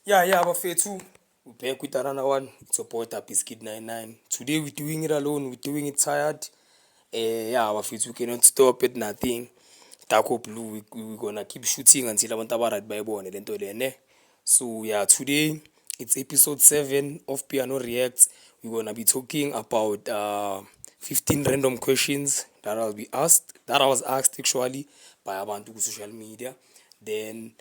Yeah, bafethu. We're back with another one. It's your boy Biscuit 99. Today we're doing it alone, we're doing it tired. Yeah, bafethu, we cannot stop at nothing. Taco Blue, we're gonna keep shooting until abantu abarad bayibone lento lene. So yeah, today it's episode 7 of Piano Reacts. We're gonna be talking about 15 random questions that I was asked actually by abantu ku social media. Then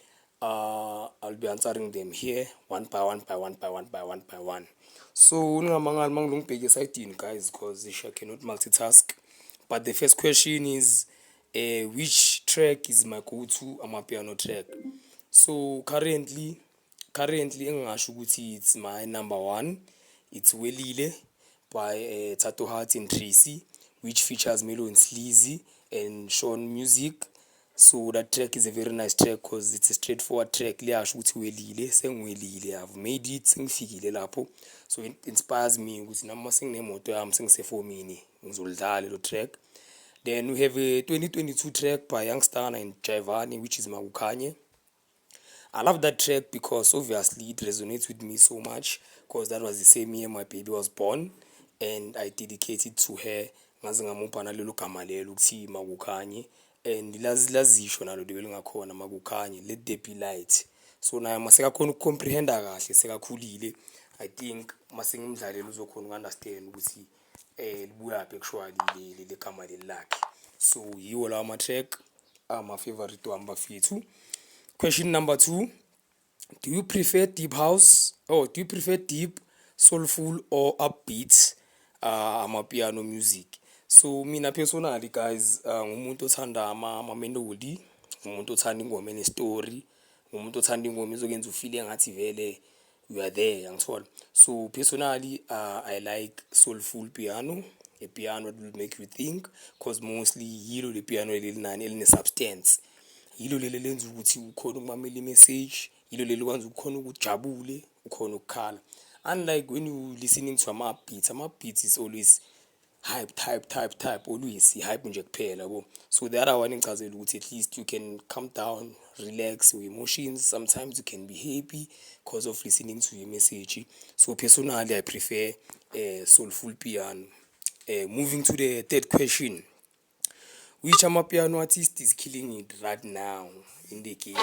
I'll be answering them here one by one by one by one by one by one. So ningamangali mangilongibheke esayidini guys because I cannot multitask. But the first question is which track is my go-to amapiano track? So currently engingasho ukuthi it's my number one. It's Welile by Tato Heart and Tracy, which features Melo and Sleazy and Sean Music. So that track is a very nice track because it's a straightforward track. Liyasho ukuthi welile, sengiwelile. I've made it, sengifikile lapho. So it inspires me ukuthi nami senginemoto yami sengisefomini ngizolidlala lo track. Then we have a 2022 track by Youngster and Jaivani, which is Makukhanye. I love that track because obviously it resonates with me so much because that was the same year my baby was born and I dedicated to her. Ngaze ngamupha nalelo gama lelo ukuthi Makukhanye and lazisho nalo libe lingakhona Makukhanye, let there be light. So naye masekakhona ukucomprehenda kahle sekakhulile. I think masengimdlalela uzokhona ukunderstand ukuthi libuyaphi actually le gama lakhe. So yiwo lawo ama track ama favorite wami bafethu. Question number 2. Do you prefer deep house or do you prefer deep, soulful or upbeat amapiano music? So mina personally guys ngumuntu othanda ama melody, ngumuntu othanda ingoma ene story, ngumuntu othanda ingoma ezokuyenza ufeel ngathi vele you are there angithola. So personally I like soulful piano, a piano that will make you think because mostly yilo le piano elinani eline substance. Yilo leli lenza ukuthi ukhona ukumamela imessage, yilo leli kwenza ukhona ukujabule, ukhona ukukhala. Unlike when you listening to ama-beats is always hype, always hype nje kuphela yabo. So the other one engichazela ukuthi at least you can calm down, relax your emotions. Sometimes you can be happy because of listening to your message. So personally I prefer soulful piano. Moving to the third question. Which amapiano artist is killing it right now in the game?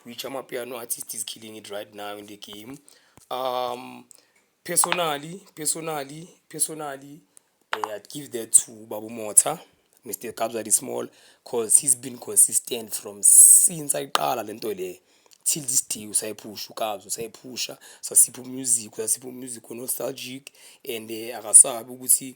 Which amapiano artist is killing it right now in the game? Personally, I'd give that to Babu Mota, Mr. Kabza the Small, cause he's been consistent from since I qala lento le till this day. Usayipusha uKabza, usayipusha, sasipho music nostalgic and akasabi ukuthi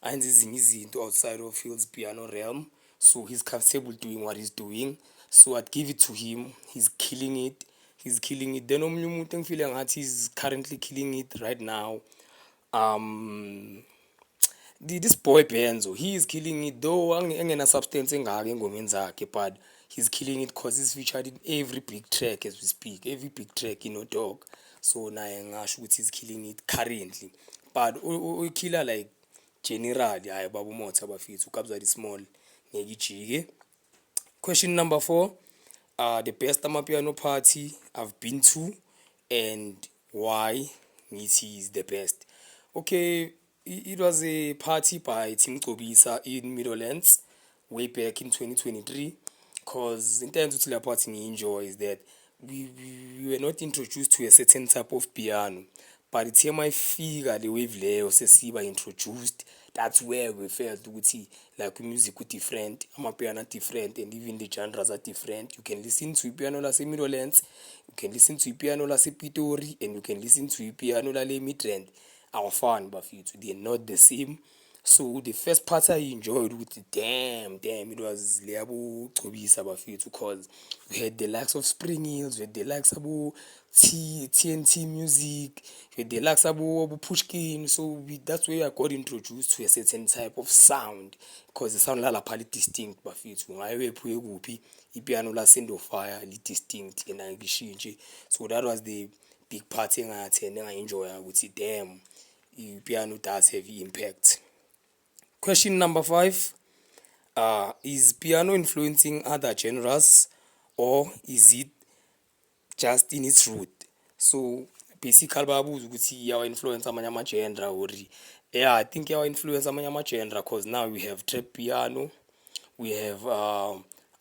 ayenze ezinye izinto outside of his piano realm. So he's comfortable doing what he's doing. So I'd give it to him. He's killing it. Then omunye umuntu engifile ngathi he's currently killing it right now. This boy Benzo, he is killing it though angena substance engaka engomeni zakhe, but he's killing it because he's featured in every big track as we speak. Every big track, dog. So naye ngasho ukuthi he's killing it currently. But killer like generally hayi Babu Motha bafethu uKabza the Small ngeke ijike. Question number 4. The best amapiano party I've been to and why ngithi is the best. Okay, it was a party by Team Kobisa in Middlelands way back in 2023 because in terms of the party we enjoy is that we were not introduced to a certain type of piano, but it's here my figure the wave leyo sesiba introduced. That's where we felt ukuthi like music is different, amapiano are different, and even the genres are different. You can listen to piano lase Middlelands, you can listen to piano lase Pitori, and you can listen to piano lale Midrand. Our fun bafethu, they're not the same. So the first part I enjoyed with damn, it was Leabo Tobisa bafethu because we had the likes of Spring Hills, we had the likes of TNT Music, we had the likes of Pushkin. So that's where I got introduced to a certain type of sound because the sound lala pali distinct bafethu. Ngayo ephuye kuphi ipiano la Sendo Fire li distinct and angishintshe. So that was the big party engathenda engayenjoy ukuthi damn, piano does have impact. Question number 5. Is piano influencing other genres or is it just in its root? So basically bayabuza ukuthi iyawa-influence amanye ama-genre or yeah, I think iyawa-influence amanye ama-genre because now we have trap piano, we have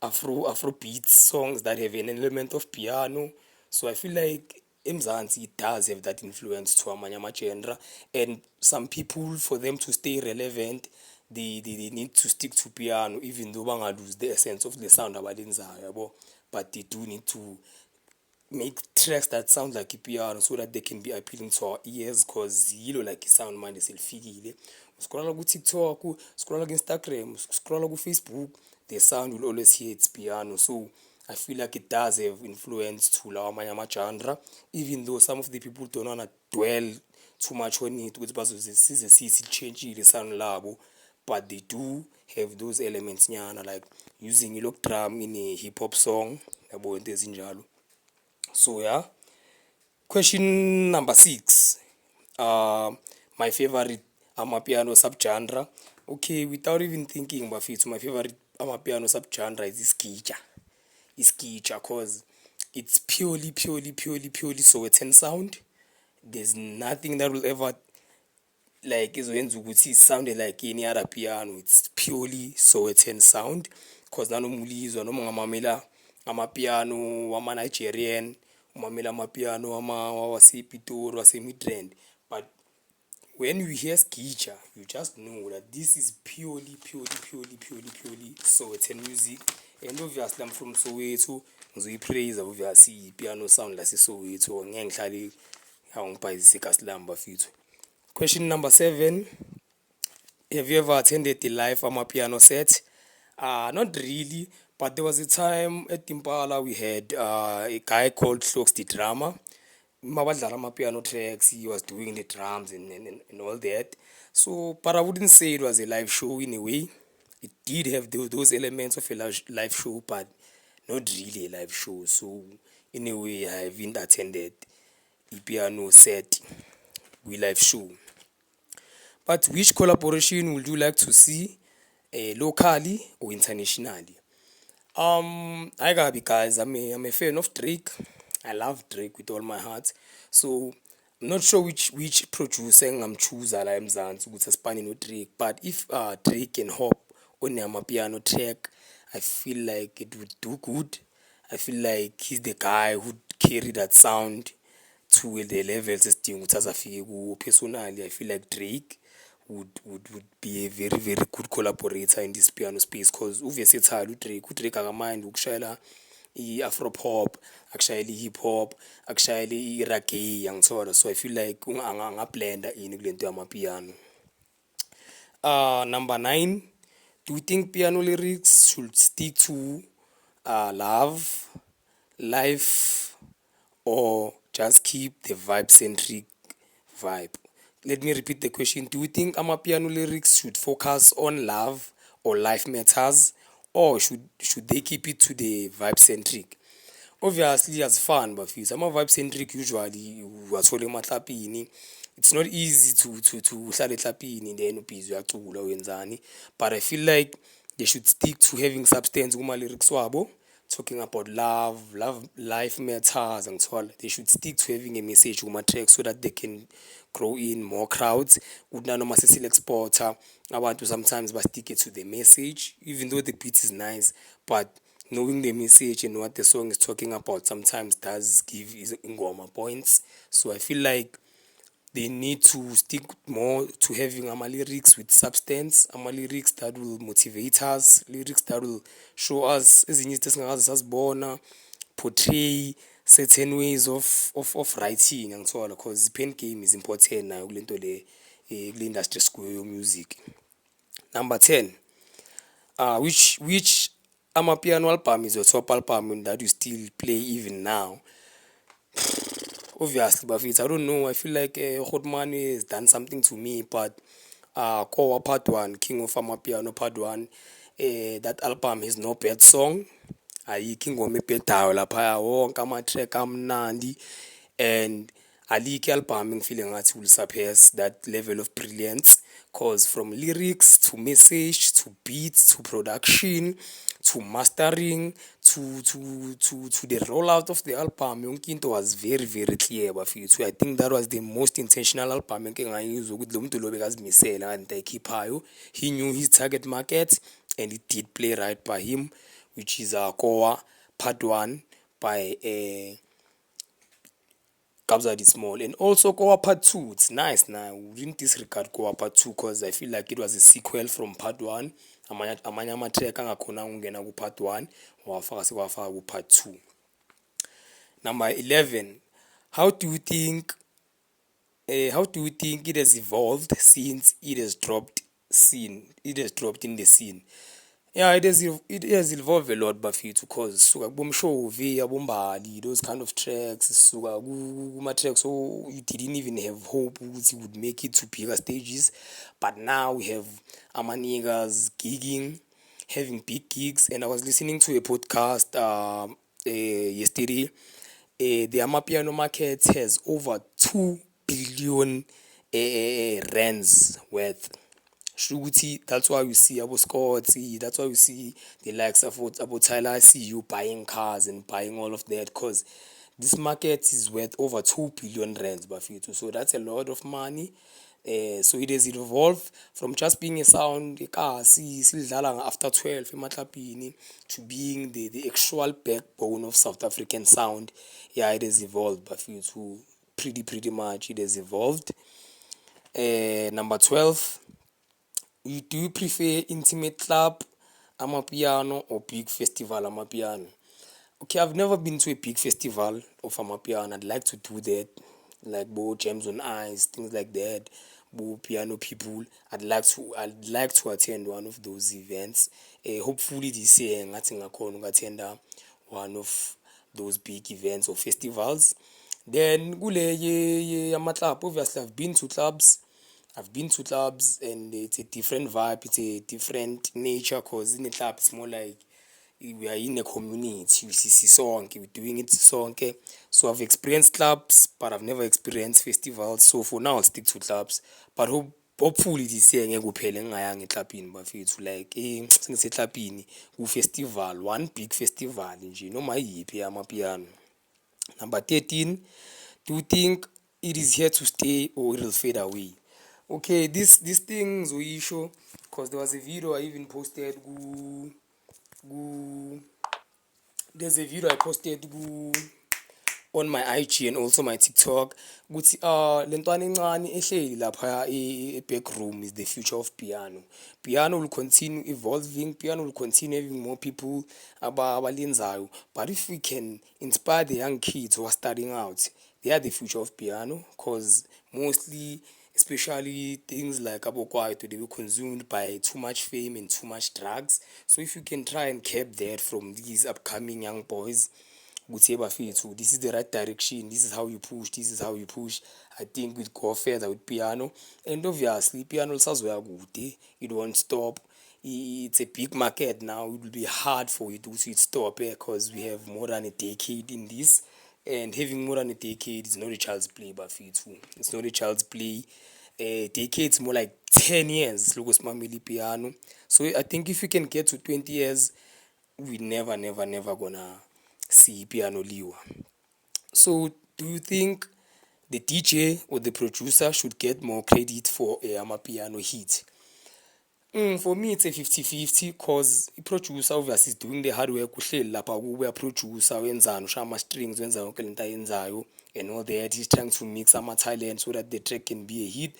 Afro beat songs that have an element of piano. So I feel like eMzansi it does have that influence to amanye ama-genre, and some people, for them to stay relevant, they need to stick to piano even though banga lose the essence of the sound abalenzayo yabo, but they do need to make tracks that sound like piano so that they can be appealing to our ears, cause yilo like sound manje selifikile. Scroll ku TikTok, scroll ku Instagram, scroll ku Facebook, the sound will always hear it's piano. So I feel like it does have influence to lawa amanye ama-genre, even though some of the people don't wanna dwell too much on it ukuthi bazosize silichangile isound labo, but they do have those elements nyana, like using ilok drum in a hip hop song yabo, into ezinjalo. So yeah, question number 6. My favorite amapiano subgenre. Okay, without even thinking about it, my favorite amapiano subgenre is iskija. Iskija, cause it's purely Sowetan sound. There's nothing that will ever like izoyenza ukuthi it sounded like any other piano. It's purely Sowetan sound, cause nanomulizwa noma ngamamela amapiano wama-Nigerian, umamela amapiano wasePitori, wase-Midrand, but when you hear skija, you just know that this is purely Sowetan music. And obviously I'm from Soweto, ngizoyipraise obviously piano sound lase-Soweto, ngeke ngihlale awungibhayizise kasilamba fethu. Question number 7. Have you ever attended the live amapiano set? Not really, but there was a time at Impala we had a guy called Clocks the Drama. Mabadlala amapiano tracks, he was doing the drums and all that. So, but I wouldn't say it was a live show in a way. It did have those elements of a live show, but not really a live show. So, in a way, I haven't attended a piano set with live show. But which collaboration would you like to see, locally or internationally? I gotta be, guys. I'm a fan of Drake. I love Drake with all my heart. So I'm not sure which producer I'm choosing. I'm Zanzi with a spanning with Drake. But if Drake can hop on a piano track, I feel like it would do good. I feel like he's the guy who carry that sound to the levels personally. I feel like Drake would be a very good collaborator in this piano space, because obviously it's hard. Drake akamind ukushayela i-afro pop, akushayela i-hip hop, akushayela i-reggae yangithola. So I feel like angablenda ini kulento yamapiano. Number 9. Do you think piano lyrics should stick to love, life, or just keep the vibe-centric vibe? Let me repeat the question. Do you think amapiano lyrics should focus on love or life matters, or should they keep it to the vibe-centric? Obviously, as fun, but if ama vibe-centric usually uwathole emahlapini. It's not easy to uhlale ehlapini then ubhizi uyacula wenzani, but I feel like they should stick to having substance kuma lyrics wabo, talking about love, life matters angithola. They should stick to having a message kuma track so that they can grow in more crowds. Kunanoma sesile-exporter, abantu sometimes stick it to the message, even though the beat is nice, but knowing the message and what the song is talking about sometimes does give ingoma points. So I feel like they need to stick more to having lyrics with substance, lyrics that will motivate us, lyrics that will show us ezinye izinto esingakaze sazibona, portray certain ways of writing angithola, because pen game is important nayo kulento le kule industry sikuyo music. Number 10. Which amapiano album is your top album that you still play even now? Obviously, but I don't know. I feel like Hot Money has done something to me, but Kowa Part 1, King of Amapiano Part 1, that album has no bad song. Ayikho ingoma ebhedayo lapha, wonke ama-track amnandi, and alikho album ngifile ngathi will surpass that level of brilliance, cause from lyrics to message to beats to production to mastering to the rollout of the album, yonke into was very very clear bafethu. I think that was the most intentional album engike ngayizwa ukuthi lo muntu lo bekazimisela kanti ayikhiphayo. He knew his target market and it did play right by him, which is Kowa Part 1 by Kabza Small, and also Kowa Part 2. It's nice now. We didn't disregard Kowa Part 2 because I feel like it was a sequel from Part 1. Amanye amatrack angakhona ungena ku Part 1 wafaka sekwafaka ku Part 2. Number 11, how do you think it has evolved since it has dropped in the scene? Yeah, it has evolved a lot bafethu, because suka kubomshovi abombali, those kind of tracks, suka kuma tracks so you didn't even have hope ukuthi you would make it to bigger stages, but now we have ama niggas gigging, having big gigs. And I was listening to a podcast yesterday. The Amapiano market has over 2 billion rands worth. Shuguti, that's why we see Abu Scotty, that's why we see the likes of Abu Tyler. I see you buying cars and buying all of that, because this market is worth over 2 billion rands bafethu. So that's a lot of money. So it has evolved from just being a sound after 12 ematlapini to being the actual backbone of South African sound. Yeah, it has evolved bafethu. Pretty much it has evolved. Number 12, do you prefer intimate club amapiano or big festival amapiano? Okay, I've never been to a big festival of amapiano. I'd like to do that, like Bo Gems on Ice, things like that. Bo Piano People. I'd like to attend one of those events. Hopefully this year ngathi ngakhona attend one of those big events or festivals. Then kule amaklab, obviously I've been to clubs and it's a different vibe, it's a different nature, because in a club it's more like we are in a community, we see song, we're doing it song. So I've experienced clubs, but I've never experienced festivals. So for now I'll stick to clubs, but hopefully this year ngeke kuphele ngingayanga eklabini bafethu, like sengiseklabini ku festival, one big festival nje noma yiphi amapiano. Number 13, do you think it is here to stay or it will fade away? Okay, this thing Zoisho, because there was a video I even posted there's a video I posted on my IG and also my TikTok. Ukuthi lentwana encane ehleli lapha back room is the future of piano. Piano will continue evolving, piano will continue having more people abalenzayo. But if we can inspire the young kids who are starting out, they are the future of piano, because mostly, especially things like Abokwaito, they were consumed by too much fame and too much drugs. So if you can try and cap that from these upcoming young boys, this is the right direction, this is how you push, I think we'd go further with piano. And obviously piano it won't stop. It's a big market now. It will be hard for it to stop, because we have more than a decade in this. And having more than a decade is not a child's play, bafethu. It's not a child's play. Decades more like 10 years. Logos mamili piano. So I think if you can get to 20 years, we never gonna see piano liwa. So do you think the DJ or the producer should get more credit for a piano hit? For me it's a 50-50, because the producer obviously is doing the hard work, uhleli lapha kube producer wenzani, ushaya ama strings, wenza yonke lento ayenzayo and all that. He's trying to mix some talent so that the track can be a hit.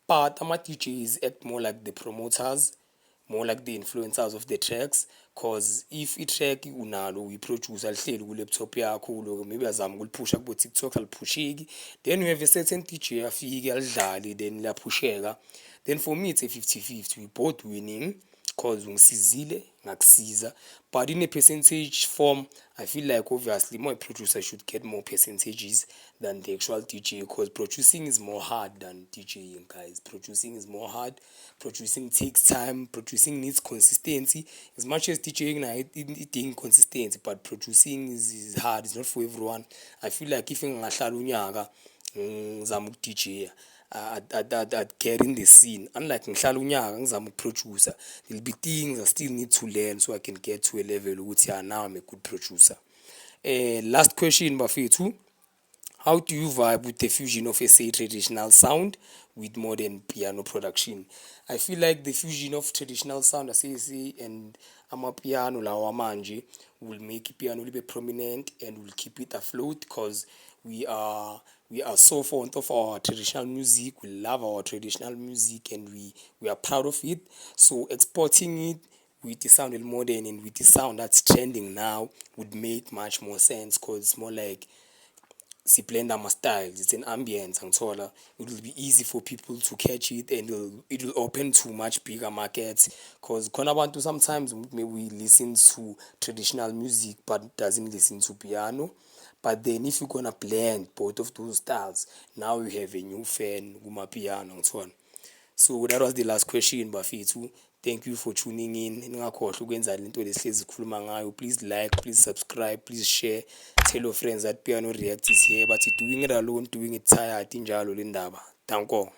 But ama DJs act more like the promoters, more like the influencers of the tracks, because if a track unalo uyiproduce alihleli ku laptop yakho, maybe azama ukuliphusha kubo TikTok aliphusheki, then you have a certain DJ afike alidlale then liyapusheka. Then for me it's a 50-50, we both winning, because ungisizile ngakusiza. But in a percentage form, I feel like obviously my producer should get more percentages than the actual DJ, because producing is more hard than DJing, guys. Producing is more hard. Producing takes time. Producing needs consistency. As much as DJing it inconsistency, but producing is hard. It's not for everyone. I feel like if ngingahlala unyaka ngizama ukudj, I'd get in the scene. Unlike ngihlala unyaka ngizama ukuproducer, there'll be things I still need to learn so I can get to a level ukuthi yeah, now I'm a good producer. Last question bafethu. How do you vibe with the fusion of SA traditional sound with modern piano production? I feel like the fusion of traditional sound as SA and amapiano lawa manje will make piano libe prominent and will keep it afloat because we are so fond of our traditional music. We love our traditional music and we are proud of it. So exporting it with the sound modern and with the sound that's trending now would make much more sense because it's more like blend my styles, it's an ambience angithola. It will be easy for people to catch it and it will open to much bigger markets because khona abantu sometimes maybe we listen to traditional music but doesn't listen to piano. But then if you're gonna blend both of those styles, now you have a new fan kuma piano angithola. So that was the last question bafethu. Thank you for tuning in. Ningakhohlwa ukwenza lento lesihlezi khuluma ngayo. Please like, please subscribe, please share. Tell your friends that Piano React is here, but doing it alone, doing it tired injalo le ndaba. Danko.